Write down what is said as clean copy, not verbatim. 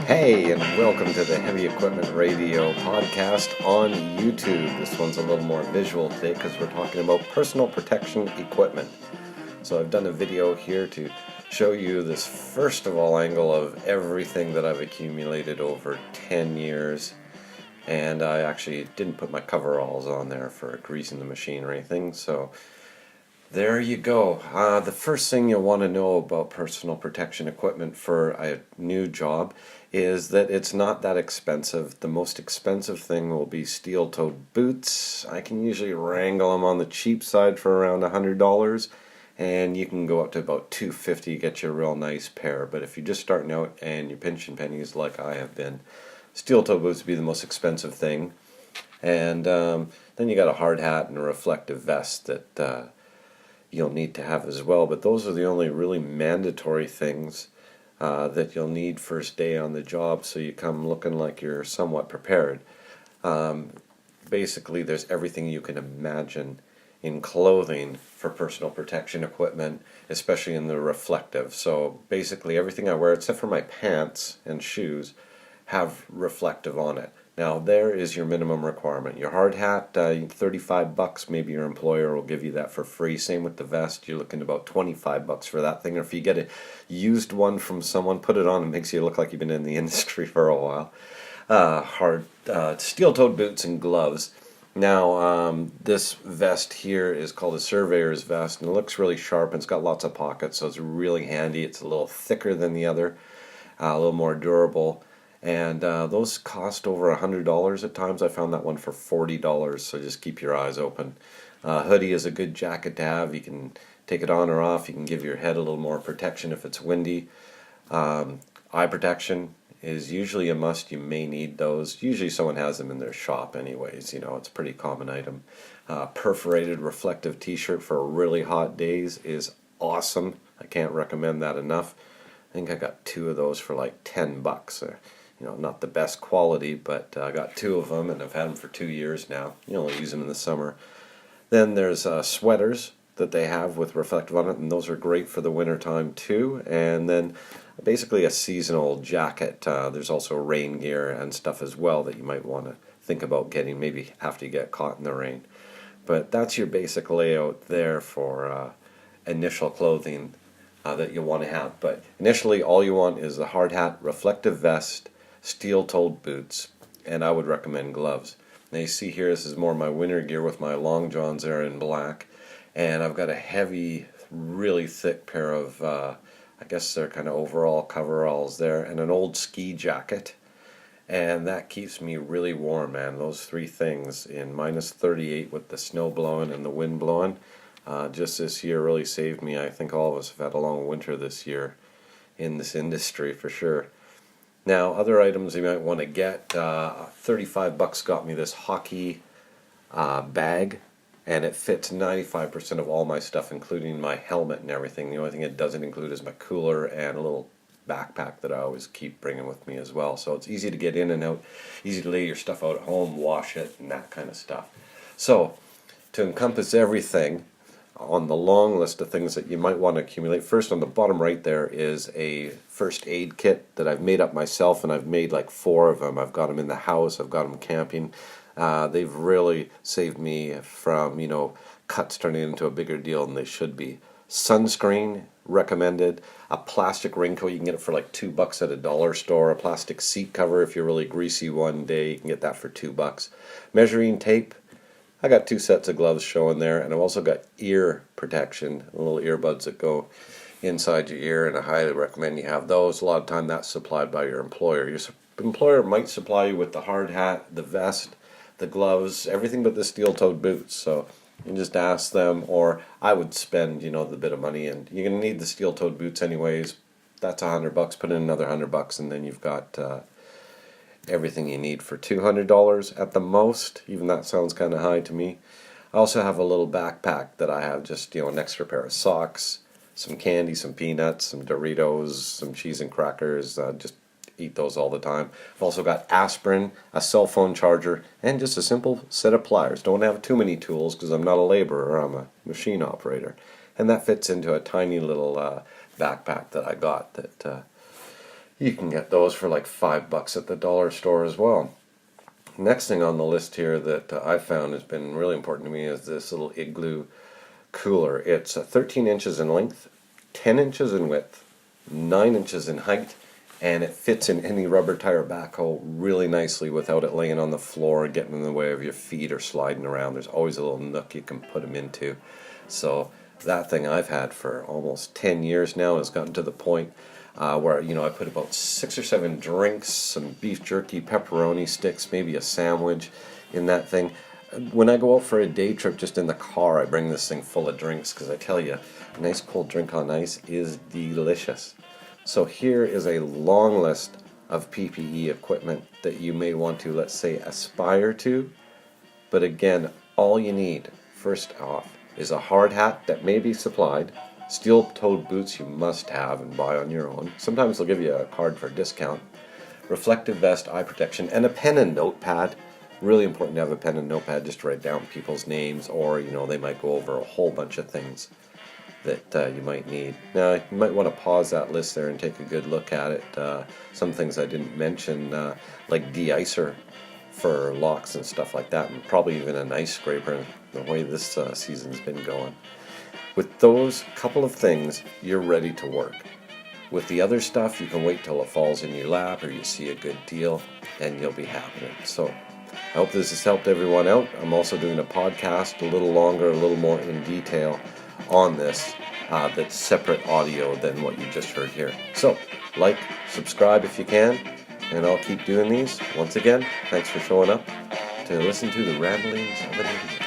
Hey, and welcome to the Heavy Equipment Radio podcast on YouTube. This one's a little more visual today because we're talking about personal protection equipment. So I've done a video here to show you this first of all angle of everything that I've accumulated over 10 years. And I actually didn't put my coveralls on there for greasing the machine or anything, so there you go. The first thing you'll want to know about personal protection equipment for a new job is that it's not that expensive. The most expensive thing will be steel-toed boots. I can usually wrangle them on the cheap side for around $100, and you can go up to about $250 to get you a real nice pair. But if you're just starting out and you're pinching pennies like I have been, steel-toed boots would be the most expensive thing. And then you got a hard hat and a reflective vest that you'll need to have as well, but those are the only really mandatory things that you'll need first day on the job, so you come looking like you're somewhat prepared. Basically, there's everything you can imagine in clothing for personal protection equipment, especially in the reflective. So basically everything I wear, except for my pants and shoes, have reflective on it. Now there is your minimum requirement. Your hard hat, $35, maybe your employer will give you that for free. Same with the vest, you're looking at about $25 for that thing. Or if you get a used one from someone, put it on, it makes you look like you've been in the industry for a while. Steel-toed boots and gloves. Now this vest here is called a surveyor's vest, and it looks really sharp, and it's got lots of pockets, so it's really handy. It's a little thicker than the other, a little more durable. And those cost over $100 at times. I found that one for $40, so just keep your eyes open. Hoodie is a good jacket to have. You can take it on or off. You can give your head a little more protection if it's windy. Eye protection is usually a must. You may need those. Usually someone has them in their shop anyways. You know, it's a pretty common item. Perforated reflective t-shirt for really hot days is awesome. I can't recommend that enough. I think I got 2 of those for like $10. You know, not the best quality, but I got 2 of them, and I've had them for 2 years now. You only use them in the summer. Then there's sweaters that they have with reflective on it, and those are great for the winter time too. And then basically a seasonal jacket. There's also rain gear and stuff as well that you might want to think about getting, maybe after you get caught in the rain. But that's your basic layout there for initial clothing that you want to have. But initially all you want is the hard hat, reflective vest, steel-toed boots, and I would recommend gloves. Now you see here, this is more my winter gear with my long johns there in black, and I've got a heavy, really thick pair of, I guess they're kind of overall coveralls there, and an old ski jacket, and that keeps me really warm, man. Those 3 things in minus 38 with the snow blowing and the wind blowing, just this year really saved me. I think all of us have had a long winter this year in this industry for sure. Now, other items you might want to get, $35 got me this hockey bag, and it fits 95% of all my stuff, including my helmet and everything. The only thing it doesn't include is my cooler and a little backpack that I always keep bringing with me as well. So it's easy to get in and out, easy to lay your stuff out at home, wash it, and that kind of stuff. So, to encompass everything, on the long list of things that you might want to accumulate, first on the bottom right there is a first aid kit that I've made up myself, and I've made like 4 of them. I've got them in the house, I've got them camping. They've really saved me from, you know, cuts turning into a bigger deal than they should be. Sunscreen recommended. A plastic raincoat, you can get it for like $2 at a dollar store. A plastic seat cover, if you're really greasy one day, you can get that for $2. Measuring tape. I got 2 sets of gloves showing there, and I've also got ear protection, little earbuds that go inside your ear, and I highly recommend you have those. A lot of time that's supplied by your employer. Your employer might supply you with the hard hat, the vest, the gloves, everything but the steel-toed boots. So you can just ask them, or I would spend, you know, the bit of money, and you're going to need the steel-toed boots anyways. That's $100. Put in another $100, and then you've got everything you need for $200 at the most. Even that sounds kind of high to me. I also have a little backpack that I have, just, you know, an extra pair of socks, some candy, some peanuts, some Doritos, some cheese and crackers. Just eat those all the time. I've also got aspirin, a cell phone charger, and just a simple set of pliers. Don't have too many tools because I'm not a laborer, I'm a machine operator. And that fits into a tiny little backpack that I got that You can get those for like $5 at the dollar store as well. Next thing on the list here that I found has been really important to me is this little igloo cooler. It's 13 inches in length, 10 inches in width, 9 inches in height, and it fits in any rubber tire backhoe really nicely without it laying on the floor and getting in the way of your feet or sliding around. There's always a little nook you can put them into. So that thing I've had for almost 10 years now has gotten to the point where, I put about 6 or 7 drinks, some beef jerky, pepperoni sticks, maybe a sandwich in that thing. When I go out for a day trip just in the car, I bring this thing full of drinks because I tell you, a nice cold drink on ice is delicious. So here is a long list of PPE equipment that you may want to, let's say, aspire to. But again, all you need, first off, is a hard hat that may be supplied. Steel-toed boots you must have and buy on your own. Sometimes they'll give you a card for a discount. Reflective vest, eye protection, and a pen and notepad. Really important to have a pen and notepad just to write down people's names, or they might go over a whole bunch of things that you might need. Now, you might want to pause that list there and take a good look at it. Some things I didn't mention, like de-icer for locks and stuff like that, and probably even an ice scraper, the way this season's been going. With those couple of things, you're ready to work. With the other stuff, you can wait till it falls in your lap or you see a good deal, and you'll be happy. So I hope this has helped everyone out. I'm also doing a podcast, a little longer, a little more in detail on this, that's separate audio than what you just heard here. So like, subscribe if you can, and I'll keep doing these. Once again, thanks for showing up to listen to the ramblings of an idiot.